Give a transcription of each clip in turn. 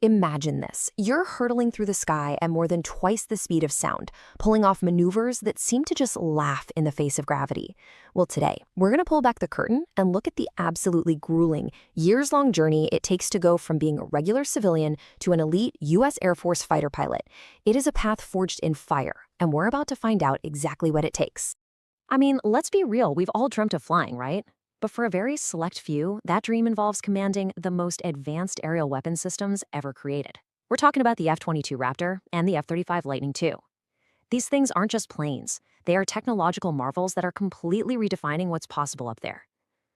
Imagine this. You're hurtling through the sky at more than twice the speed of sound, pulling off maneuvers that seem to just laugh in the face of gravity. Well, today, we're going to pull back the curtain and look at the absolutely grueling, years-long journey it takes to go from being a regular civilian to an elite U.S. Air Force fighter pilot. It is a path forged in fire, and we're about to find out exactly what it takes. I mean, let's be real, we've all dreamt of flying, right? But for a very select few, that dream involves commanding the most advanced aerial weapon systems ever created. We're talking about the F-22 Raptor and the F-35 Lightning II. These things aren't just planes. They are technological marvels that are completely redefining what's possible up there.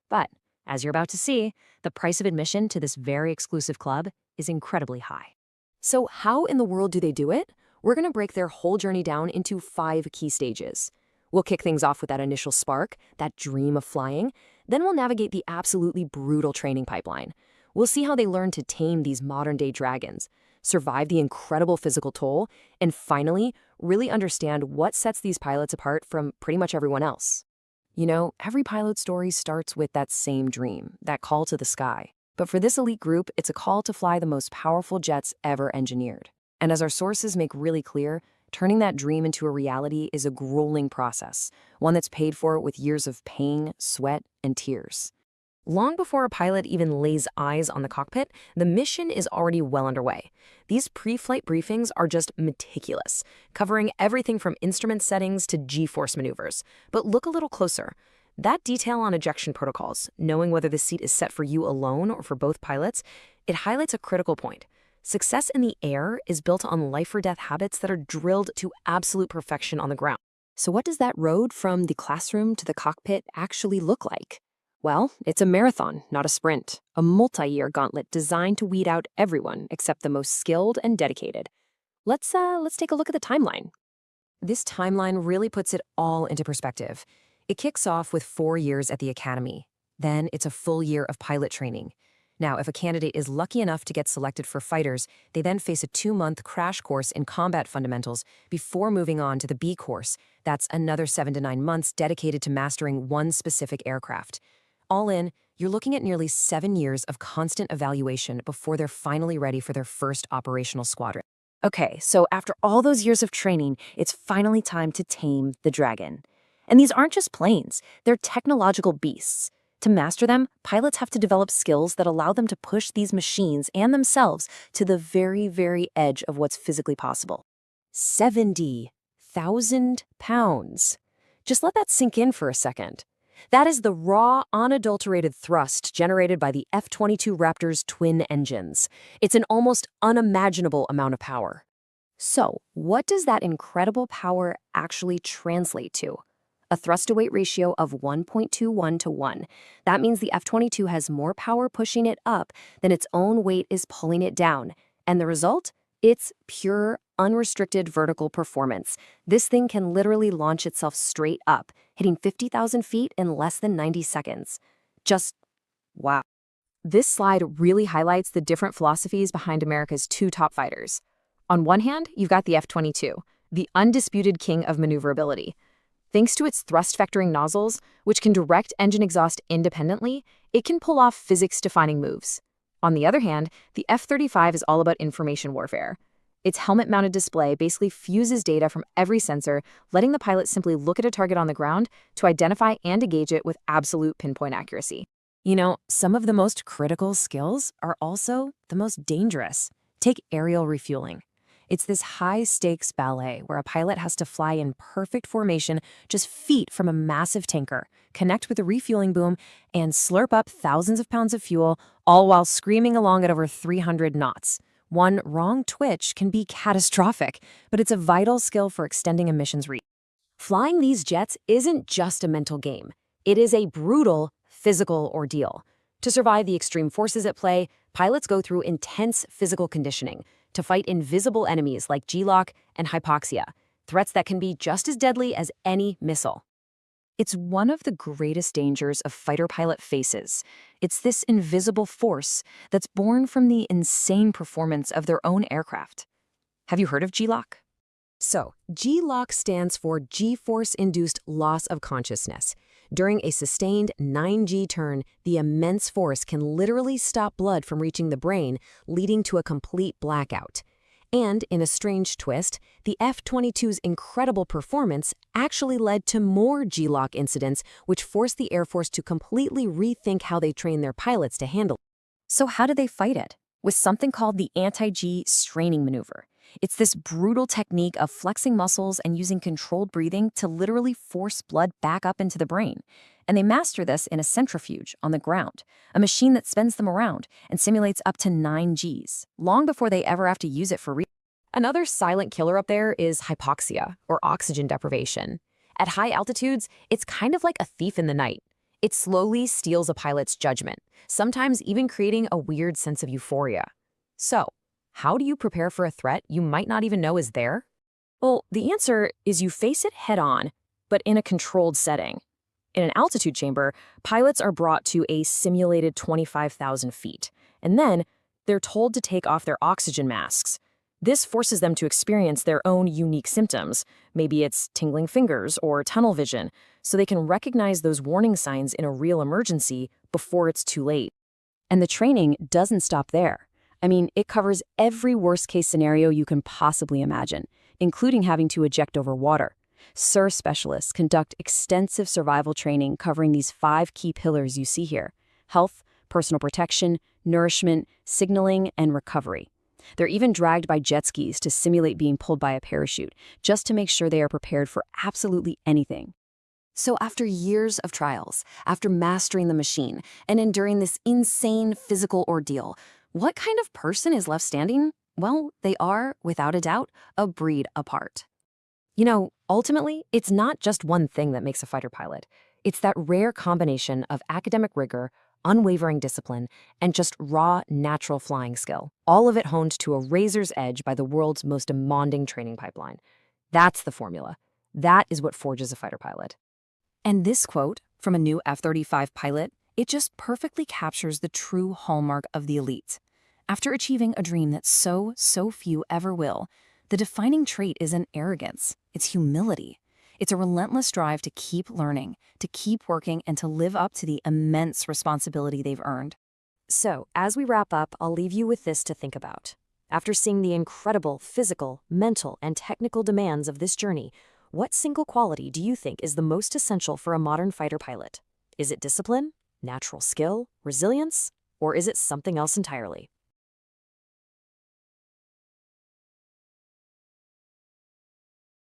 But, as you're about to see, the price of admission to this very exclusive club is incredibly high. So how in the world do they do it? We're going to break their whole journey down into 5 key stages. We'll kick things off with that initial spark, that dream of flying. Then we'll navigate the absolutely brutal training pipeline. We'll see how they learn to tame these modern-day dragons, survive the incredible physical toll, and finally, really understand what sets these pilots apart from pretty much everyone else. You know, every pilot story starts with that same dream, that call to the sky. But for this elite group, it's a call to fly the most powerful jets ever engineered. And as our sources make really clear, turning that dream into a reality is a grueling process, one that's paid for with years of pain, sweat, and tears. Long before a pilot even lays eyes on the cockpit, the mission is already well underway. These pre-flight briefings are just meticulous, covering everything from instrument settings to G-force maneuvers. But look a little closer. That detail on ejection protocols, knowing whether the seat is set for you alone or for both pilots, it highlights a critical point. Success in the air is built on life-or-death habits that are drilled to absolute perfection on the ground. So what does that road from the classroom to the cockpit actually look like? Well, it's a marathon, not a sprint, a multi-year gauntlet designed to weed out everyone except the most skilled and dedicated. Let's take a look at the timeline. This timeline really puts it all into perspective. It kicks off with 4 years at the academy. Then it's a full year of pilot training. Now, if a candidate is lucky enough to get selected for fighters, they then face a 2-month crash course in combat fundamentals before moving on to the B course. That's another 7 to 9 months dedicated to mastering one specific aircraft. All in, you're looking at nearly 7 years of constant evaluation before they're finally ready for their first operational squadron. Okay, so after all those years of training, it's finally time to tame the dragon. And these aren't just planes, they're technological beasts. To master them, pilots have to develop skills that allow them to push these machines and themselves to the very, very edge of what's physically possible. 70,000 pounds. Just let that sink in for a second. That is the raw, unadulterated thrust generated by the F-22 Raptor's twin engines. It's an almost unimaginable amount of power. So, what does that incredible power actually translate to? A thrust-to-weight ratio of 1.21 to 1. That means the F-22 has more power pushing it up than its own weight is pulling it down. And the result? It's pure, unrestricted vertical performance. This thing can literally launch itself straight up, hitting 50,000 feet in less than 90 seconds. Just wow. This slide really highlights the different philosophies behind America's 2 top fighters. On one hand, you've got the F-22, the undisputed king of maneuverability. Thanks to its thrust-vectoring nozzles, which can direct engine exhaust independently, it can pull off physics-defining moves. On the other hand, the F-35 is all about information warfare. Its helmet-mounted display basically fuses data from every sensor, letting the pilot simply look at a target on the ground to identify and engage it with absolute pinpoint accuracy. You know, some of the most critical skills are also the most dangerous. Take aerial refueling. It's this high-stakes ballet where a pilot has to fly in perfect formation just feet from a massive tanker, connect with a refueling boom, and slurp up thousands of pounds of fuel, all while screaming along at over 300 knots. One wrong twitch can be catastrophic, but it's a vital skill for extending a mission's reach. Flying these jets isn't just a mental game. It is a brutal, physical ordeal. To survive the extreme forces at play, pilots go through intense physical conditioning to fight invisible enemies like G-lock and hypoxia, threats that can be just as deadly as any missile. It's one of the greatest dangers a fighter pilot faces. It's this invisible force that's born from the insane performance of their own aircraft. Have you heard of G-lock? So, G-lock stands for G-force-induced loss of consciousness. During a sustained 9G turn, the immense force can literally stop blood from reaching the brain, leading to a complete blackout. And in a strange twist, the F-22's incredible performance actually led to more G-LOC incidents, which forced the Air Force to completely rethink how they train their pilots to handle it. So how do they fight it? With something called the anti-G straining maneuver. It's this brutal technique of flexing muscles and using controlled breathing to literally force blood back up into the brain. And they master this in a centrifuge on the ground, a machine that spins them around and simulates up to 9 Gs, long before they ever have to use it for real. Another silent killer up there is hypoxia, or oxygen deprivation. At high altitudes, it's kind of like a thief in the night. It slowly steals a pilot's judgment, sometimes even creating a weird sense of euphoria. So, how do you prepare for a threat you might not even know is there? Well, the answer is you face it head-on, but in a controlled setting. In an altitude chamber, pilots are brought to a simulated 25,000 feet, and then they're told to take off their oxygen masks. This forces them to experience their own unique symptoms. Maybe it's tingling fingers or tunnel vision, so they can recognize those warning signs in a real emergency before it's too late. And the training doesn't stop there. I mean, it covers every worst-case scenario you can possibly imagine, including having to eject over water. SIR specialists conduct extensive survival training covering these 5 key pillars you see here: health, personal protection, nourishment, signaling, and recovery. They're even dragged by jet skis to simulate being pulled by a parachute, just to make sure they are prepared for absolutely anything. So after years of trials, after mastering the machine, and enduring this insane physical ordeal, what kind of person is left standing? Well, they are, without a doubt, a breed apart. You know, ultimately, it's not just one thing that makes a fighter pilot. It's that rare combination of academic rigor, unwavering discipline, and just raw, natural flying skill, all of it honed to a razor's edge by the world's most demanding training pipeline. That's the formula. That is what forges a fighter pilot. And this quote from a new F-35 pilot, it just perfectly captures the true hallmark of the elites. After achieving a dream that so few ever will, the defining trait isn't arrogance, it's humility. It's a relentless drive to keep learning, to keep working, and to live up to the immense responsibility they've earned. So, as we wrap up, I'll leave you with this to think about. After seeing the incredible physical, mental, and technical demands of this journey, what single quality do you think is the most essential for a modern fighter pilot? Is it discipline, natural skill, resilience, or is it something else entirely?